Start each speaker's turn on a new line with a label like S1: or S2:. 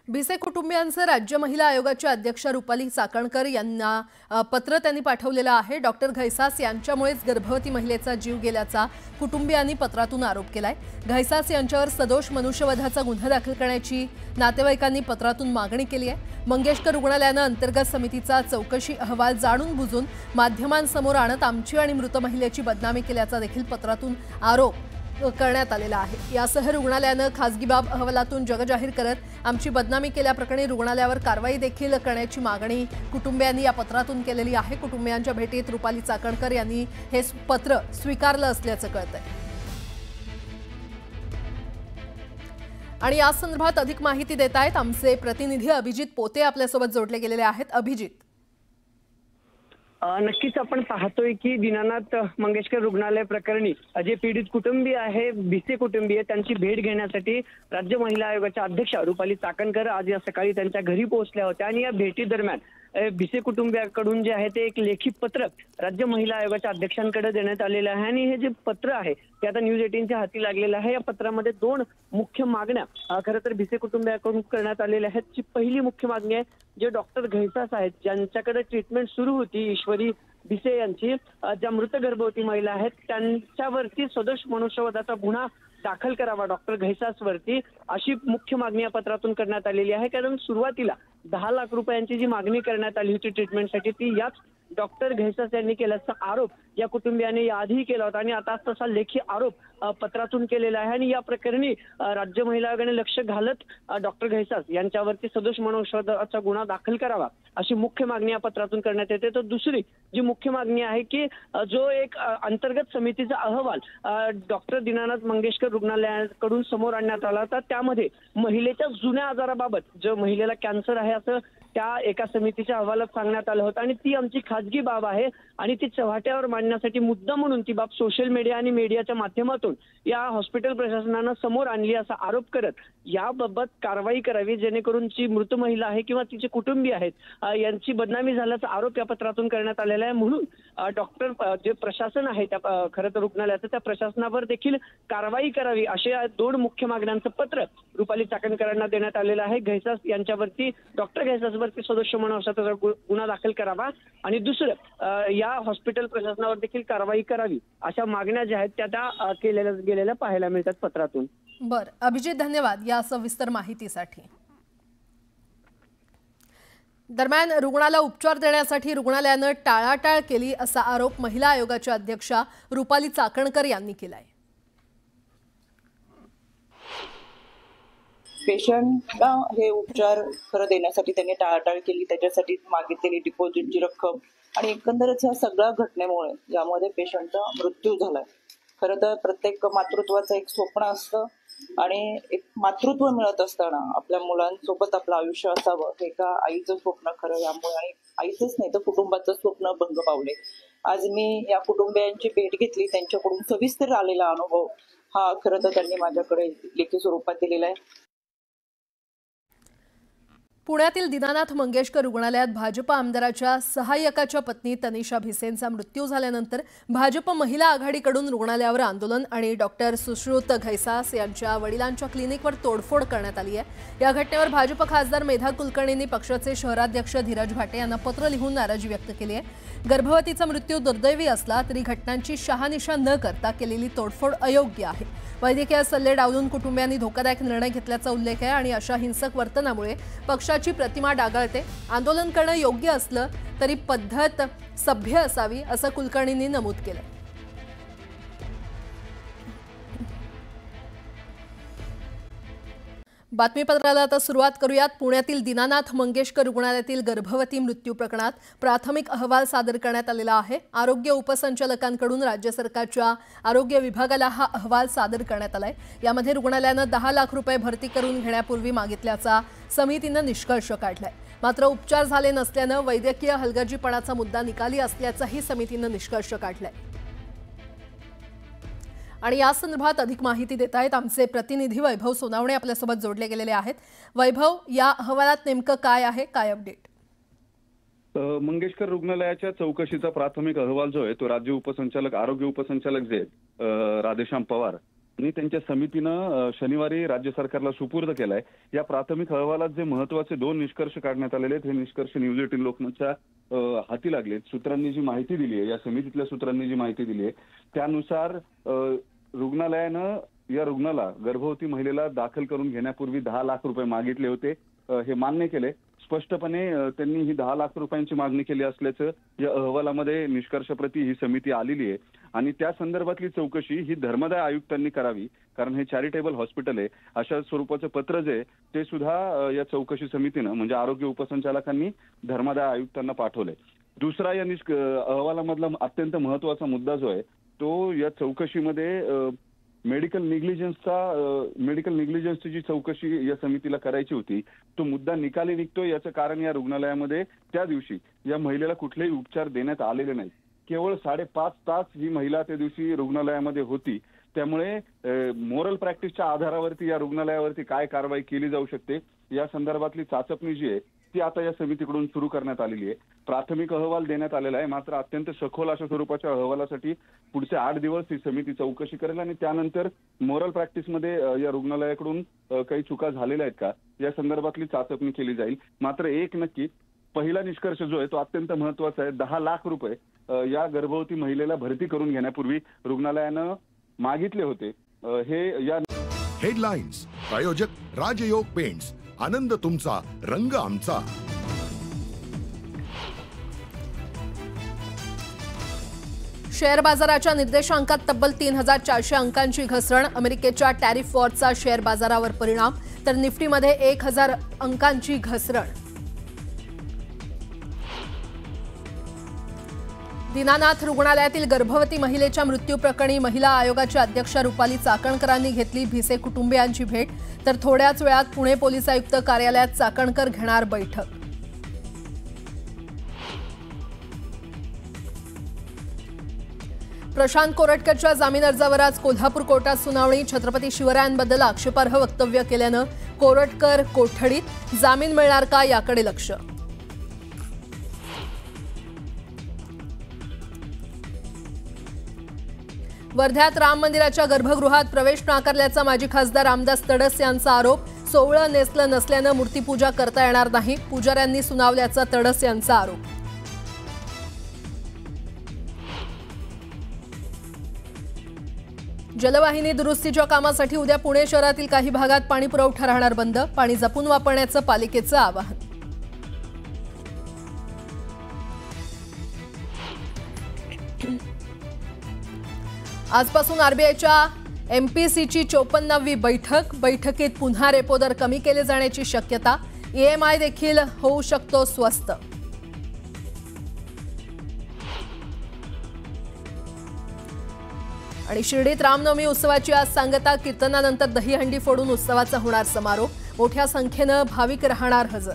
S1: भिसे कुटुंबियांचं राज्य महिला आयोगाच्या अध्यक्ष रुपाली चाकणकर यांना पत्र त्यांनी पाठवलेलं आहे। डॉक्टर घैसास यांच्यामुळेच गर्भवती महिलेचा जीव गेल्याचा कुटुंबियांनी पत्रातून आरोप केलाय। घैसास यांच्यावर सदोष मनुष्यवधाचा गुन्हा दाखल करण्याची नातेवाईकांनी पत्रातून मागणी केली आहे। मंगेशकर रुग्णालयानं अंतर्गत समितीचा चौकशी अहवाल जाणून बुजून माध्यमांसमोर आणत आमची आणि मृत महिलेची बदनामी केल्याचा देखील पत्रातून आरोप करण्यात आलेला आहे। यासह रुग्णालयानं खासगी बाब अहवालातून जगजाहीर करत आमची बदनामी केल्याप्रकरणी रुग्णालयावर कारवाई देखील करण्याची मागणी कुटुंबियांनी या पत्रातून केलेली आहे। कुटुंबियांच्या भेटीत रुपाली चाकणकर यांनी हे पत्र स्वीकारलं असल्याचं कळतंय आणि या संदर्भात अधिक माहिती देत आहेत आमचे प्रतिनिधी अभिजित पोते आपल्यासोबत जोडले गेलेले आहेत। अभिजित,
S2: नक्कीच आपण पाहतोय की दीनानाथ मंगेशकर रुग्णालय प्रकरणी जे पीडित कुटुंबीय आहे, भिसे कुटुंबीय, त्यांची भेट घेण्यासाठी राज्य महिला आयोगाच्या अध्यक्ष रुपाली चाकणकर आज या सकाळी त्यांच्या घरी पोहोचल्या होत्या आणि या भेटी दरम्यान भिसे कुटुंबियाकडून जे आहे ते एक लेखी पत्र राज्य महिला आयोगाच्या अध्यक्षांकडे देण्यात आलेलं आहे आणि हे जे पत्र आहे ते आता न्यूज 18च्या हाती लागलेलं आहे। या पत्रामध्ये दोन मुख्य मागण्या खरं तर भिसे कुटुंबियाकडून करण्यात आलेल्या आहेत। जी पहिली मुख्य मागणी आहे, जे डॉक्टर घैसास आहेत ज्यांच्याकडे ट्रीटमेंट सुरू होती ईश्वरी भिसे यांची, ज्या मृत गर्भवती महिला आहेत त्यांच्यावरती सदोष मनुष्यवधाचा गुन्हा दाखल करावा डॉक्टर घैसास वरती, अशी मुख्य मागणी या पत्रातून करण्यात आलेली आहे। कारण सुरुवातीला 10 लाख रुपयांची जी मागणी करण्यात आली होती ट्रीटमेंटसाठी ती याच डॉक्टर घैसास यांनी केल्याचा आरोप या कुटुंबियाने याआधी केला होता आणि आता तसा लेखी आरोप पत्रातून केलेला आहे आणि या प्रकरणी राज्य महिला आयोगाने लक्ष घालत डॉक्टर घैसास यांच्यावरती सदोष मनुष्यवधाचा गुन्हा दाखल करावा अशी मुख्य मागणी या पत्रातून करण्यात येते। तर दुसरी जी मुख्य मागणी आहे की जो एक अंतर्गत समितीचा अहवाल डॉक्टर दीनानाथ मंगेशकर रुग्णालयाकडून समोर आणण्यात आला होता, त्यामध्ये महिलेच्या जुन्या आजाराबाबत जो महिलेला कॅन्सर आहे असं त्या एका समितीच्या अहवालात सांगण्यात आलं होतं आणि ती आमची खाजगी बाब आहे आणि ती चव्हाट्यावर मांडण्यासाठी मुद्दा म्हणून ती बाब सोशल मीडिया आणि मीडियाच्या माध्यमातून या हॉस्पिटल प्रशासनानं समोर आणली असा आरोप करत याबाबत कारवाई करावी, जेणेकरून जी मृत महिला आहे किंवा तिचे कुटुंबीय आहेत यांची बदनामी झाल्याचा आरोप या पत्रातून करण्यात आलेला आहे। म्हणून डॉक्टर जे प्रशासन आहे त्या खरं तर रुग्णालयाचं त्या प्रशासनावर देखील कारवाई करावी अशा दोन मुख्य मागण्यांचं पत्र रुपाली चाकणकरांना देण्यात आलेलं आहे। घैसास यांच्यावरती डॉक्टर घैसासवरती सदोष मनुष्यवधाचा गुन्हा दाखल करावा आणि दुसरं या हॉस्पिटल प्रशासनावर देखील कारवाई करावी अशा मागण्या ज्या आहेत त्या केलेल्या गेलेल्या पाहायला मिळतात पत्रातून।
S1: बरं अभिजित, धन्यवाद या सविस्तर माहितीसाठी। दरम्यान रुग्णाला उपचार देण्यासाठी रुग्णालयानं टाळाटाळ केली असा आरोप महिला आयोगाच्या अध्यक्षा रुपाली चाकणकर यांनी केलाय।
S3: पेशंटला हे उपचार खरं देण्यासाठी त्यांनी टाळाटाळ केली, त्याच्यासाठी मागितलेली डिपॉझिटची रक्कम आणि एकंदरच ह्या सगळ्या घटनेमुळे ज्यामध्ये पेशंटचा मृत्यू झालाय। खरं तर प्रत्येक मातृत्वाचं एक स्वप्न असतं आणि एक मातृत्व मिळत असताना आपल्या मुलांसोबत आपलं आयुष्य असावं हे एका आईचं स्वप्न खरं यामुळे आणि आईचंच नाही तर कुटुंबाचं स्वप्न भंग पावले। आज मी या कुटुंबियांची भेट घेतली, त्यांच्याकडून सविस्तर आलेला अनुभव हा खरं तर त्यांनी माझ्याकडे लेखी स्वरूपात दिलेला आहे।
S1: पुण्यातील दीनानाथ मंगेशकर रुग्णालयात भाजप आमदाराच्या सहाय्यकाच्या पत्नी तनिषा भिसेंचा मृत्यू झाल्यानंतर भाजप महिला आघाडीकडून रुग्णालयावर आंदोलन आणि डॉक्टर सुश्रुत घैसास यांच्या वडिलांच्या क्लिनिकवर तोडफोड करण्यात आली आहे। या घटनेवर भाजप खासदार मेधा कुलकर्णींनी पक्षाचे शहराध्यक्ष धीरज भाटे यांना पत्र लिहून नाराजी व्यक्त केली आहे। गर्भवतीचा मृत्यू दुर्दैवी असला तरी घटनांची शहानिशा न करता केलेली तोडफोड अयोग्य आहे। वैद्यकीय सल्ले डावलून कुटुंबियांनी धोकादायक निर्णय घेतल्याचा उल्लेख आहे आणि अशा हिंसक वर्तनामुळे पक्षाची प्रतिमा डागाळते। आंदोलन करणं योग्य असलं तरी पद्धत सभ्य असावी असं कुलकर्णींनी नमूद केलं। बातमीपत्राला आता सुरुवात करूयात। पुण्यातील दीनानाथ मंगेशकर रुग्णालयातील गर्भवती मृत्यू प्रकरणात प्राथमिक अहवाल सादर करण्यात आलेला आहे। आरोग्य उपसंचालकांकडून राज्य सरकारच्या आरोग्य विभागाला हा अहवाल सादर करण्यात आलाय। यामध्ये रुग्णालयानं 10 लाख रुपये भरती करून घेण्यापूर्वी मागितल्याचा समितीनं निष्कर्ष काढलाय। मात्र उपचार झाले नसल्यानं वैद्यकीय हलगर्जीपणाचा मुद्दा निकाली असल्याचाही समितीनं निष्कर्ष काढलाय आणि या संदर्भात अधिक माहिती देत आहेत आमचे प्रतिनिधी वैभव सोनावणे आपल्यासोबत जोडले गेलेले आहेत। वैभव, या अहवालात नेमकं काय आहे, काय अपडेट?
S4: मंगेशकर रुग्णालयाच्या चौकशीचा प्राथमिक अहवाल जो आहे तो राज्य उपसंचालक आरोग्य उपसंचालक जे राधेश्याम पवार आणि त्यांच्या समितीनं शनिवारी राज्य सरकारला सुपूर्द केलाय। या प्राथमिक अहवालात जे महत्त्वाचे 2 निष्कर्ष काढण्यात आलेले आहेत, हे निष्कर्ष न्यूज 18 लोकमतच्या हाती लागलेत। सूत्रांनी जी माहिती दिली आहे, या समितीतल्या सूत्रांनी जी माहिती दिली आहे त्यानुसार रुग्णालयानं या रुग्णाला, गर्भवती महिलेला दाखल करून घेण्यापूर्वी 10 लाख रुपये मागितले होते, हे मान्य केले। स्पष्टपणे त्यांनी ही 10 लाख रुपयांची मागणी केली असल्याचं या अहवालामध्ये निष्कर्षप्रती ही समिती आलेली आहे आणि त्या संदर्भातली चौकशी ही धर्मादाय आयुक्तांनी करावी, कारण हे चॅरिटेबल हॉस्पिटल आहे। अशा स्वरूपाचं पत्र जे ते सुद्धा या चौकशी समितीनं म्हणजे आरोग्य उपसंचालकांनी धर्मादाय आयुक्तांना पाठवलंय। दुसरा या अहवालामधला अत्यंत महत्त्वाचा मुद्दा जो आहे तो या चौकशीमध्ये मेडिकल निग्लिजन्सची जी चौकशी या समितीला करायची होती तो मुद्दा निकाली निघतोय। याचं कारण या रुग्णालयामध्ये त्या दिवशी या महिलेला कुठलेही उपचार देण्यात आलेले नाही। केवळ 5.5 तास ही महिला त्या दिवशी रुग्णालयामध्ये होती, त्यामुळे मोरल प्रॅक्टिसच्या आधारावरती या रुग्णालयावरती काय कारवाई केली जाऊ शकते या संदर्भातली चाचपणी जी आहे ती आता या समितीकडून सुरू करण्यात आलेली आहे। प्राथमिक अहवाल देण्यात आलेला आहे, मात्र अत्यंत सखोल अशा स्वरूपाच्या अहवालासाठी पुढचे 8 दिवस ही समिती चौकशी करेल आणि त्यानंतर मोरल प्रॅक्टिसमध्ये या रुग्णालयाकडून काही चुका झालेल्या आहेत का या संदर्भातली चाचपणी केली जाईल। मात्र एक नक्की पहिला निष्कर्ष जो आहे तो अत्यंत महत्त्वाचा आहे। 10 लाख रुपये या गर्भवती महिलेला भरती करून घेण्यापूर्वी रुग्णालयानं मागितले होते। हे या
S5: हेडलाइन्स प्रायोजक राजयोग पेंट्स, आनंद तुमचा, रंग आमचा।
S1: शेअर बाजाराच्या निर्देशांकात तब्बल 3400 अंकांची घसरण। अमेरिकेच्या टॅरिफ वॉरचा शेअर बाजारावर परिणाम, तर निफ्टीमध्ये 1000 अंकांची घसरण। दीनानाथ रुग्णालयातील गर्भवती महिलेच्या मृत्यूप्रकरणी महिला आयोगाच्या अध्यक्षा रुपाली चाकणकरांनी घेतली भिसे कुटुंबियांची भेट, तर थोड्याच वेळात पुणे पोलीस आयुक्त कार्यालयात चाकणकर घेणार बैठक। प्रशांत कोरटकरच्या जामीन अर्जावर आज कोल्हापूर कोर्टात सुनावणी। छत्रपती शिवरायांबद्दल आक्षेपार्ह वक्तव्य केल्यानं कोरटकर कोठडीत, जामीन मिळणार का याकडे लक्ष। वर्ध्यात राम मंदिराच्या गर्भगृहात प्रवेश नाकारल्याचा माजी खासदार रामदास तडस यांचा आरोप। सोवळं नेसलं नसल्यानं मूर्तीपूजा करता येणार नाही, पुजाऱ्यांनी सुनावल्याचा तडस यांचा आरोप। जलवाहिनी दुरुस्तीच्या कामासाठी उद्या पुणे शहरातील काही भागात पाणी पुरवठा राहणार बंद, पाणी जपून वापरण्याचं पालिकेचं आवाहन। आजपासून आरबीआयच्या एमपीसीची 54वी बैठकीत पुन्हा रेपो दर कमी केले जाण्याची शक्यता। ईएमआय देखील होऊ शकतो स्वस्त। आणि शिर्डीत रामनवमी उत्सवाची आज सांगता, कीर्तनानंतर दहीहंडी फोडून उत्सवाचा होणार समारोप। मोठ्या संख्येनं भाविक राहणार हजर।